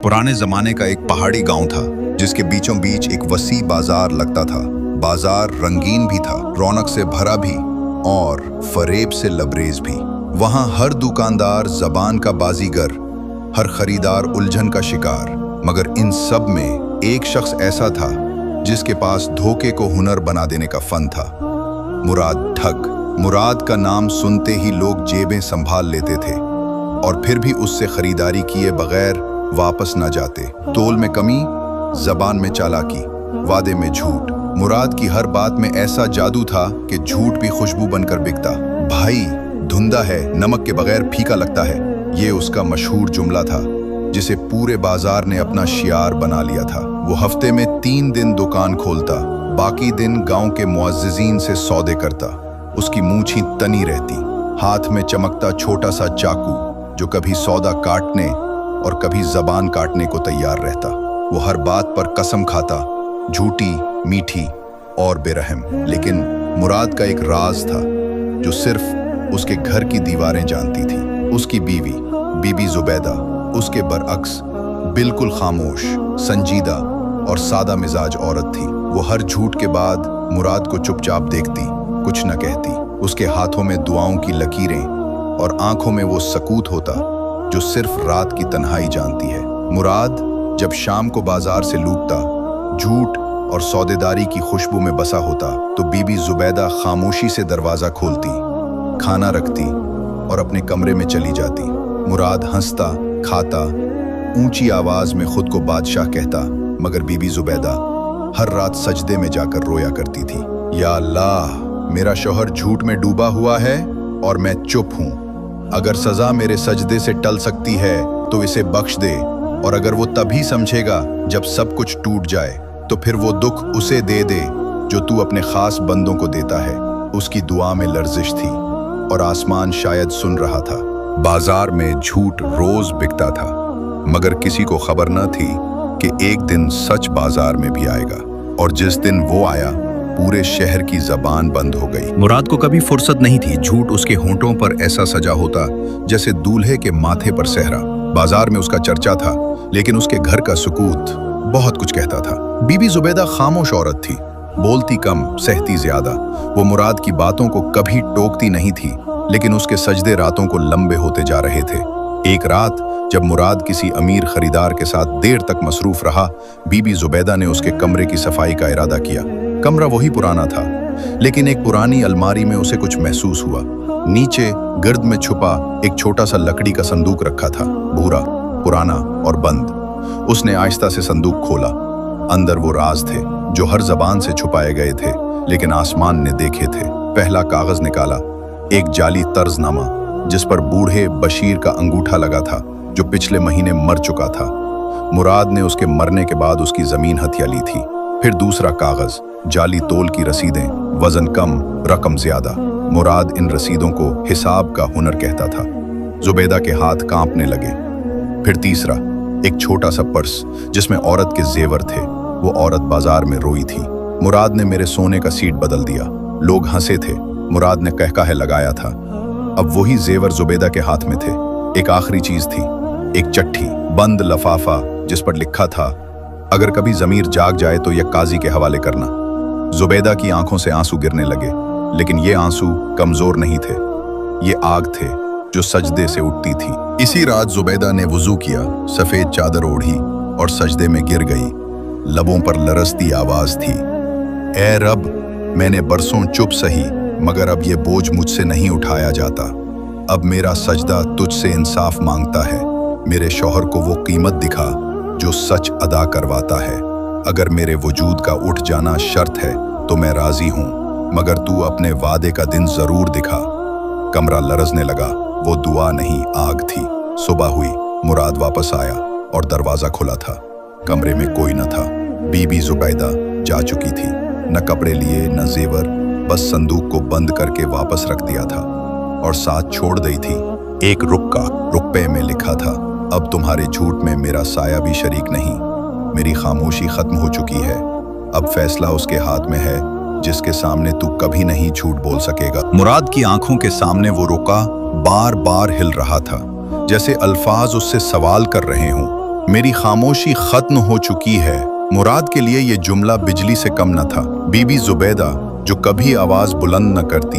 पुराने जमाने का एक पहाड़ी गांव था जिसके बीचों बीच एक वसी बाजार लगता था। बाजार रंगीन भी था, रौनक से भरा भी और फरेब से लबरेज भी। वहां हर दुकानदार जबान का बाजीगर, हर खरीदार उलझन का शिकार। मगर इन सब में एक शख्स ऐसा था जिसके पास धोखे को हुनर बना देने का फन था। मुराद ठग। मुराद का नाम सुनते ही लोग जेबें संभाल लेते थे और फिर भी उससे खरीदारी किए बगैर वापस न जाते। तोल में कमी, जबान में चालाकी, वादे में झूठ। मुराद की हर बात में ऐसा जादू था कि झूठ भी खुशबू बनकर बिकता। भाई धुंधा है, नमक के बगैर फीका लगता है, ये उसका मशहूर जुमला था जिसे पूरे बाजार ने अपना शियार बना लिया था। वो हफ्ते में 3 दिन दुकान खोलता, बाकी दिन गांव के मुअज्जिजीन से सौदे करता। उसकी मूंछें तनी रहती, हाथ में चमकता छोटा सा चाकू जो कभी सौदा काटने और कभी जबान काटने को तैयार रहता। वो हर बात पर कसम खाता, झूठी, मीठी और बेरहम। लेकिन मुराद का एक राज था जो सिर्फ उसके घर की दीवारें जानती थी। उसकी बीवी, बीबी जुबैदा, उसके बरअक्स बिल्कुल खामोश, संजीदा और सादा मिजाज औरत थी। वो हर झूठ के बाद मुराद को चुपचाप देखती, कुछ न कहती। उसके हाथों में दुआओं की लकीरें और आंखों में वो सकूत होता जो सिर्फ रात की तन्हाई जानती है। मुराद जब शाम को बाजार से लूटता, झूठ और सौदेदारी की खुशबू में बसा होता, तो बीबी जुबैदा खामोशी से दरवाजा खोलती, खाना रखती और अपने कमरे में चली जाती। मुराद हंसता, खाता, ऊंची आवाज में खुद को बादशाह कहता, मगर बीबी जुबैदा हर रात सजदे में जाकर रोया करती थी, या अल्लाह, मेरा शौहर झूठ में डूबा हुआ है और मैं चुप हूं। अगर सजा मेरे सजदे से टल सकती है तो इसे बख्श दे, और अगर वो तभी समझेगा जब सब कुछ टूट जाए तो फिर वो दुख उसे दे दे जो तू अपने खास बंदों को देता है। उसकी दुआ में लर्जिश थी और आसमान शायद सुन रहा था। बाजार में झूठ रोज बिकता था, मगर किसी को खबर न थी कि एक दिन सच बाजार में भी आएगा। और जिस दिन वो आया, पूरे शहर की जबान बंद हो गई। मुराद को कभी फुर्सत नहीं थी। झूठ उसके होंठों पर ऐसा सजा होता जैसे दूल्हे के माथे पर सेहरा। बाजार में उसका चर्चा था, लेकिन उसके घर का सुकूत बहुत कुछ कहता था। बीबी जुबैदा खामोश औरत थी, बोलती कम, सहती ज्यादा। वो मुराद की बातों को कभी टोकती नहीं थी, लेकिन उसके सजदे रातों को लंबे होते जा रहे थे। एक रात जब मुराद किसी अमीर खरीदार के साथ देर तक मसरूफ रहा, बीबी जुबैदा ने उसके कमरे की सफाई का इरादा किया। कमरा वही पुराना था, लेकिन एक पुरानी अलमारी में उसे कुछ महसूस हुआ। नीचे गर्द में छुपा एक छोटा सा लकड़ी का संदूक रखा था, भूरा, पुराना और बंद। उसने आहिस्ता से संदूक खोला। अंदर वो राज थे जो हर जबान से छुपाए गए थे, लेकिन आसमान ने देखे थे। पहला कागज निकाला, एक जाली तर्जनामा जिस पर बूढ़े बशीर का अंगूठा लगा था जो पिछले महीने मर चुका था। मुराद ने उसके मरने के बाद उसकी जमीन हथिया ली थी। फिर दूसरा कागज, जाली तोल की रसीदें, वजन कम, रकम ज्यादा। मुराद इन रसीदों को हिसाब का हुनर कहता था। जुबैदा के हाथ कांपने लगे। फिर तीसरा, एक छोटा सा पर्स जिसमें औरत के जेवर थे। वो औरत बाजार में रोई थी। मुराद ने मेरे सोने का सीट बदल दिया। लोग हंसे थे। मुराद ने कहकाहे लगाया था। अब वही जेवर जुबैदा के हाथ में थे। एक आखिरी चीज थी, एक चिट्ठी, बंद लफाफा जिस पर लिखा था, अगर कभी जमीर जाग जाए तो यह काजी के हवाले करना। जुबैदा की आंखों से आंसू गिरने लगे, लेकिन ये आंसू कमजोर नहीं थे, ये आग थे जो सजदे से उठती थी। इसी रात जुबैदा ने वुजू किया, सफेद चादर ओढ़ी और सजदे में गिर गई। लबों पर लरसती आवाज थी, ए रब, मैंने बरसों चुप सही, मगर अब ये बोझ मुझसे नहीं उठाया जाता। अब मेरा सजदा तुझसे इंसाफ मांगता है। मेरे शौहर को वो कीमत दिखा जो सच अदा करवाता है। अगर मेरे वजूद का उठ जाना शर्त है तो मैं राजी हूं, मगर तू अपने वादे का दिन जरूर दिखा। कमरा लरजने लगा। वो दुआ नहीं, आग थी। सुबह हुई। मुराद वापस आया और दरवाजा खुला था। कमरे में कोई न था। बीबी जुबैदा जा चुकी थी, न कपड़े लिए न जेवर, बस संदूक को बंद करके वापस रख दिया था और साथ छोड़ दी थी एक रुपए में लिखा था, अब तुम्हारे झूठ में मेरा साया भी शरीक नहीं। मेरी खामोशी खत्म हो चुकी है। अब फैसला उसके हाथ में है जिसके सामने तू कभी नहीं झूठ बोल सकेगा। मुराद की आंखों के सामने वो रुका बार बार हिल रहा था, जैसे अल्फाज उससे सवाल कर रहे हों। मेरी खामोशी खत्म हो चुकी है। मुराद के लिए ये जुमला बिजली से कम न था। बीबी जुबैदा, जो कभी आवाज बुलंद न करती,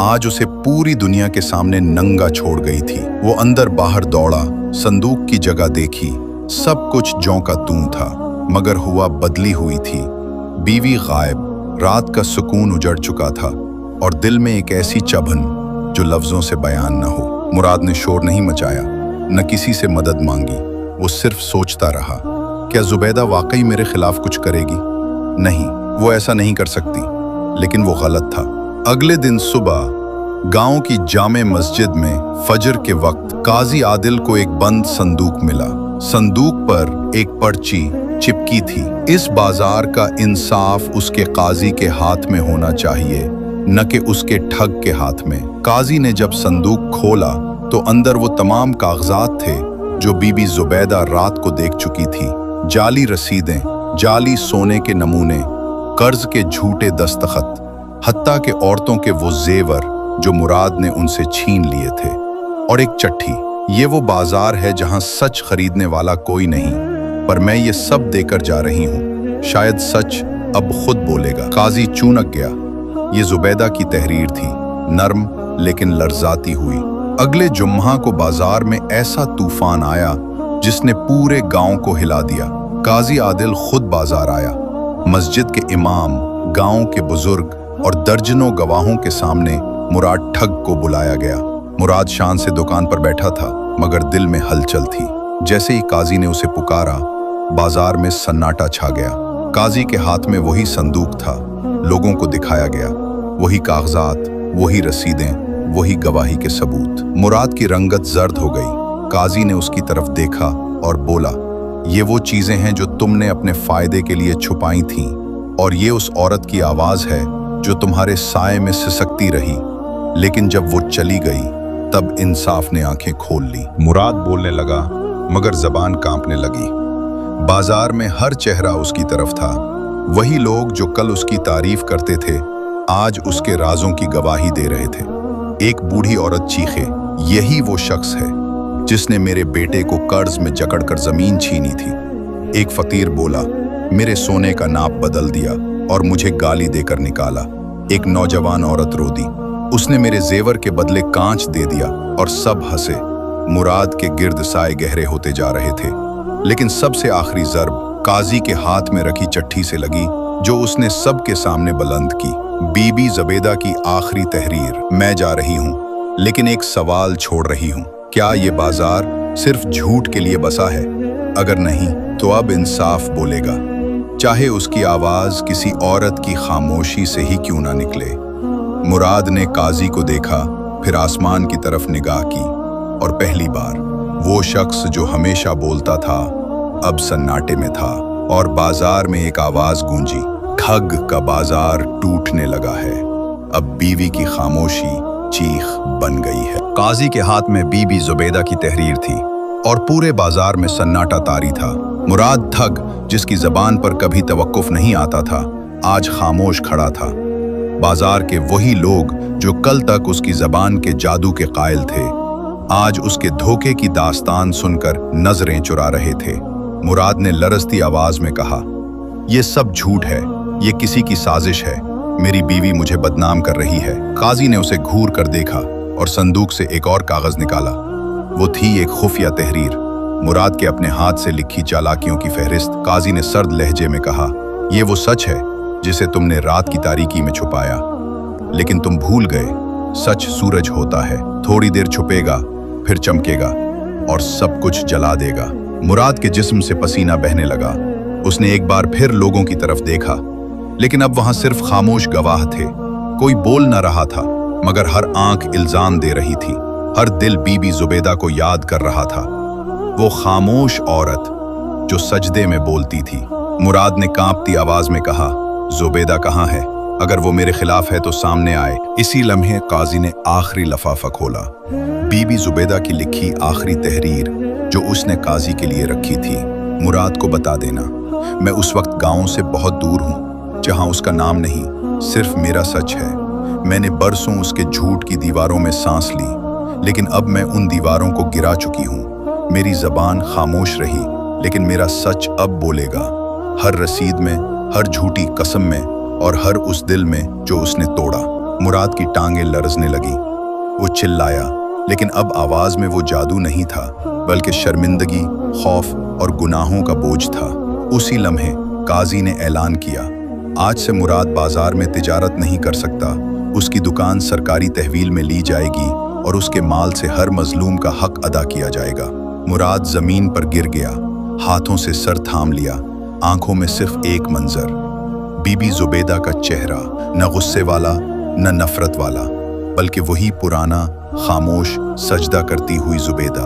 आज उसे पूरी दुनिया के सामने नंगा छोड़ गई थी। वो अंदर बाहर दौड़ा, संदूक की जगह देखी, सब कुछ ज्यों का त्यों था, मगर हुआ बदली हुई थी। बीवी गायब, रात का सुकून उजड़ चुका था और दिल में एक ऐसी चुभन जो लफ्जों से बयान न हो। मुराद ने शोर नहीं मचाया, न किसी से मदद मांगी। वो सिर्फ सोचता रहा, क्या जुबैदा वाकई मेरे खिलाफ कुछ करेगी? नहीं, वो ऐसा नहीं कर सकती। लेकिन वो गलत था। अगले दिन सुबह गांव की जामे मस्जिद में फजर के वक्त काजी आदिल को एक बंद संदूक मिला। संदूक पर एक पर्ची चिपकी थी, इस बाजार का इंसाफ उसके काजी के हाथ में होना चाहिए, न कि उसके ठग के हाथ में। काजी ने जब संदूक खोला तो अंदर वो तमाम कागजात थे जो बीबी जुबैदा रात को देख चुकी थी। जाली रसीदें, जाली सोने के नमूने, कर्ज के झूठे दस्तखत, हत्ता के औरतों के वो जेवर जो मुराद ने उनसे छीन लिए थे। और एक चिट्ठी, ये वो बाजार है जहां सच खरीदने वाला कोई नहीं, पर मैं ये सब देकर जा रही हूँ, शायद सच अब खुद बोलेगा। काजी चूनक गया। ये जुबैदा की तहरीर थी, नर्म लेकिन लर्जाती हुई। अगले जुम्मा को बाजार में ऐसा तूफान आया जिसने पूरे गांव को हिला दिया। काजी आदिल खुद बाजार आया। मस्जिद के इमाम, गांव के बुजुर्ग और दर्जनों गवाहों के सामने मुराद ठग को बुलाया गया। मुराद शान से दुकान पर बैठा था, मगर दिल में हलचल थी। जैसे ही काजी ने उसे पुकारा, बाजार में सन्नाटा छा गया। काजी के हाथ में वही संदूक था, लोगों को दिखाया गया, वही कागजात, वही रसीदें, वही गवाही के सबूत। मुराद की रंगत जर्द हो गई। काजी ने उसकी तरफ देखा और बोला, ये वो चीजें हैं जो तुमने अपने फायदे के लिए छुपाई थीं, और ये उस औरत की आवाज है जो तुम्हारे साए में सिसकती रही, लेकिन जब वो चली गई तब इंसाफ ने आंखें खोल ली। मुराद बोलने लगा, मगर जबान कांपने लगी। बाजार में हर चेहरा उसकी तरफ था। वही लोग जो कल उसकी तारीफ करते थे, आज उसके राजों की गवाही दे रहे थे। एक बूढ़ी औरत चीखे, यही वो शख्स है जिसने मेरे बेटे को कर्ज में जकड़कर जमीन छीनी थी। एक फकीर बोला, मेरे सोने का नाप बदल दिया और मुझे गाली देकर निकाला। एक नौजवान औरत रो दी, उसने मेरे जेवर के बदले कांच दे दिया, और सब हंसे। मुराद के गिर्द साए गहरे होते जा रहे थे। लेकिन सबसे आखिरी ज़र्ब काजी के हाथ में रखी चिट्ठी से लगी, जो उसने सबके सामने बुलंद की। बीबी जुबैदा की आखिरी तहरीर, मैं जा रही हूँ, लेकिन एक सवाल छोड़ रही हूँ, क्या ये बाजार सिर्फ झूठ के लिए बसा है? अगर नहीं, तो अब इंसाफ बोलेगा, चाहे उसकी आवाज किसी औरत की खामोशी से ही क्यों ना निकले। मुराद ने काजी को देखा, फिर आसमान की तरफ निगाह की, और पहली बार वो शख्स जो हमेशा बोलता था अब सन्नाटे में था। और बाजार में एक आवाज गूंजी, ठग का बाजार टूटने लगा है। अब बीवी की खामोशी चीख बन गई है। काजी के हाथ में बीबी जुबैदा की तहरीर थी और पूरे बाजार में सन्नाटा तारी था। मुराद ठग, जिसकी जबान पर कभी तवक्कुफ नहीं आता था, आज खामोश खड़ा था। बाजार के वही लोग जो कल तक उसकी जबान के जादू के कायल थे, आज उसके धोखे की दास्तान सुनकर नजरें चुरा रहे थे। मुराद ने लरजती आवाज में कहा, यह सब झूठ है, ये किसी की साजिश है, मेरी बीवी मुझे बदनाम कर रही है। काजी ने उसे घूर कर देखा और संदूक से एक और कागज निकाला। वो थी एक खुफिया तहरीर, मुराद के अपने हाथ से लिखी चालाकियों की फहरिस्त। काजी ने सर्द लहजे में कहा, यह वो सच है जिसे तुमने रात की तारीकी में छुपाया, लेकिन तुम भूल गए, सच सूरज होता है, थोड़ी देर छुपेगा, फिर चमकेगा और सब कुछ जला देगा। मुराद के जिस्म से पसीना बहने लगा। उसने एक बार फिर लोगों की तरफ देखा, लेकिन अब वहां सिर्फ खामोश गवाह थे। कोई बोल न रहा था, मगर हर आंख इल्जाम दे रही थी, हर दिल बीबी जुबैदा को याद कर रहा था। वो खामोश औरत जो सजदे में बोलती थी। मुराद ने कांपती आवाज में कहा, जुबैदा कहाँ है? अगर वो मेरे खिलाफ है तो सामने आए। इसी लम्हे काजी ने आखिरी लफाफा खोला, बीबी जुबैदा की लिखी आखिरी तहरीर जो उसने काजी के लिए रखी थी। मुराद को बता देना, मैं उस वक्त गांव से बहुत दूर हूँ, जहां उसका नाम नहीं, सिर्फ मेरा सच है। मैंने बरसों उसके झूठ की दीवारों में सांस ली, लेकिन अब मैं उन दीवारों को गिरा चुकी हूँ। मेरी जबान खामोश रही, लेकिन मेरा सच अब बोलेगा, हर रसीद में, हर झूठी कसम में और हर उस दिल में जो उसने तोड़ा। मुराद की टांगें लरजने लगी। वो चिल्लाया, लेकिन अब आवाज में वो जादू नहीं था, बल्कि शर्मिंदगी, खौफ और गुनाहों का बोझ था। उसी लम्हे काजी ने ऐलान किया, आज से मुराद बाजार में तिजारत नहीं कर सकता। उसकी दुकान सरकारी तहवील में ली जाएगी और उसके माल से हर मजलूम का हक अदा किया जाएगा। मुराद जमीन पर गिर गया, हाथों से सर थाम लिया, आंखों में सिर्फ एक मंजर, बीबी जुबैदा का चेहरा, न गुस्से वाला न नफरत वाला, बल्कि वही पुराना खामोश सजदा करती हुई जुबैदा।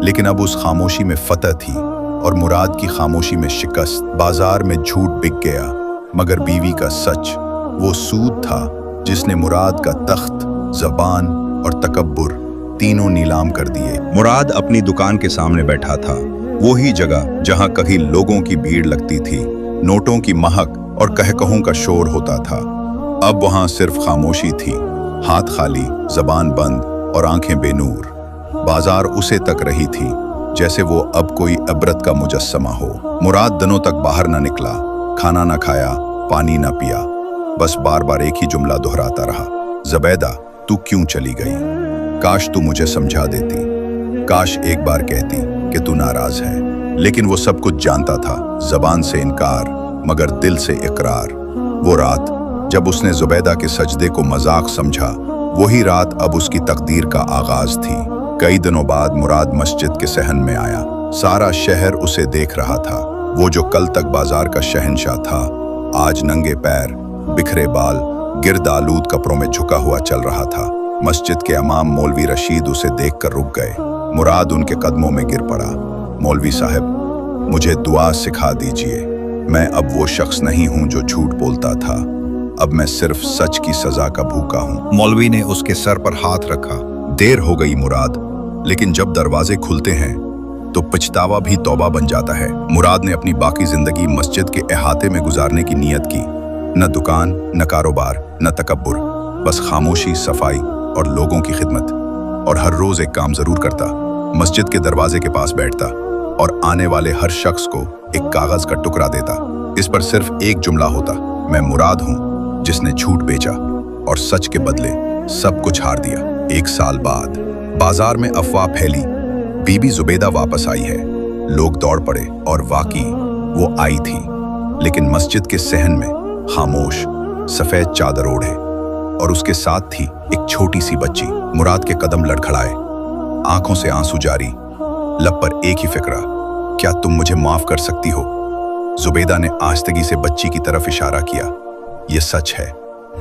लेकिन अब उस खामोशी में फतह थी और मुराद की खामोशी में शिकस्त। बाजार में झूठ बिक गया, मगर बीवी का सच, वो सूद था जिसने मुराद का तख्त, जबान और तकब्बुर तीनों नीलाम कर दिए। मुराद अपनी दुकान के सामने बैठा था, वही जगह जहां कभी लोगों की भीड़ लगती थी, नोटों की महक और कहकहों का शोर होता था। अब वहां सिर्फ खामोशी थी, हाथ खाली, जबान बंद और आंखें बेनूर। बाजार उसे तक रही थी जैसे वो अब कोई इबरत का मुजस्समा हो। मुराद दिनों तक बाहर न निकला, खाना न खाया, पानी न पिया, बस बार बार एक ही जुमला दोहराता रहा, जुबैदा तू क्यों चली गई? काश तू मुझे समझा देती, काश एक बार कहती कि तू नाराज है। लेकिन वो सब कुछ जानता था, जबान से इनकार मगर दिल से इकरार। वो रात जब उसने जुबैदा के सजदे को मजाक समझा, वही रात अब उसकी तकदीर का आगाज थी। कई दिनों बाद मुराद मस्जिद के सहन में आया। सारा शहर उसे देख रहा था। वो जो कल तक बाजार का शहंशाह था, आज नंगे पैर, बिखरे बाल, गिर्द आलूद कपड़ों में झुका हुआ चल रहा था। मस्जिद के इमाम मौलवी रशीद उसे देखकर रुक गए। मुराद उनके कदमों में गिर पड़ा। मौलवी साहब, मुझे दुआ सिखा दीजिए। मैं अब वो शख्स नहीं हूं जो झूठ बोलता था, अब मैं सिर्फ सच की सजा का भूखा हूं। मौलवी ने उसके सर पर हाथ रखा। देर हो गई मुराद, लेकिन जब दरवाजे खुलते हैं तो पछतावा भी तौबा बन जाता है। मुराद ने अपनी बाकी जिंदगी मस्जिद के अहाते में गुजारने की नीयत की। न दुकान, न कारोबार, न तकब्बुर, बस खामोशी, सफाई और लोगों की खिदमत। और हर रोज एक काम जरूर करता, मस्जिद के दरवाजे के पास बैठता और आने वाले हर शख्स को एक कागज का टुकड़ा देता। इस पर सिर्फ एक जुमला होता, मैं मुराद हूं जिसने झूठ बेचा और सच के बदले सब कुछ हार दिया। 1 साल बाद बाजार में अफवाह फैली, बीबी जुबैदा वापस आई है। लोग दौड़ पड़े और वाकई वो आई थी, लेकिन मस्जिद के सहन में खामोश, सफेद चादर ओढ़े, और उसके साथ थी एक छोटी सी बच्ची। मुराद के कदम लड़खड़ाए, आंखों से आंसू जारी, लब पर एक ही फिक्रा, क्या तुम मुझे माफ कर सकती हो? जुबैदा ने आस्तगी से बच्ची की तरफ इशारा किया, यह सच है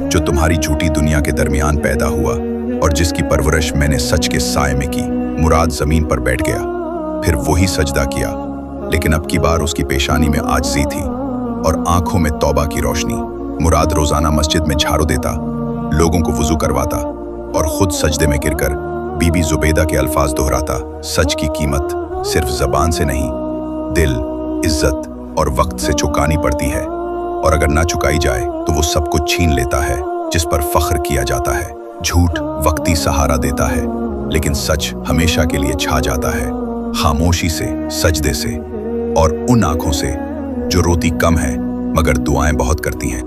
जो तुम्हारी झूठी दुनिया के दरमियान पैदा हुआ और जिसकी परवरिश मैंने सच के साए में की। मुराद जमीन पर बैठ गया, फिर वही सजदा किया, लेकिन अब की बार उसकी पेशानी में आजिज़ी थी और आंखों में तौबा की रोशनी। मुराद रोजाना मस्जिद में झाड़ू देता, लोगों को वुजू करवाता और खुद सजदे में गिरकर बीबी जुबैदा के अल्फाज दोहराता, सच की कीमत सिर्फ जबान से नहीं, दिल, इज्जत और वक्त से चुकानी पड़ती है, और अगर ना चुकाई जाए तो वो सब कुछ छीन लेता है जिस पर फख्र किया जाता है। झूठ वक्ती सहारा देता है, लेकिन सच हमेशा के लिए छा जाता है, खामोशी से, सजदे से और उन आंखों से जो रोती कम है मगर दुआएं बहुत करती हैं।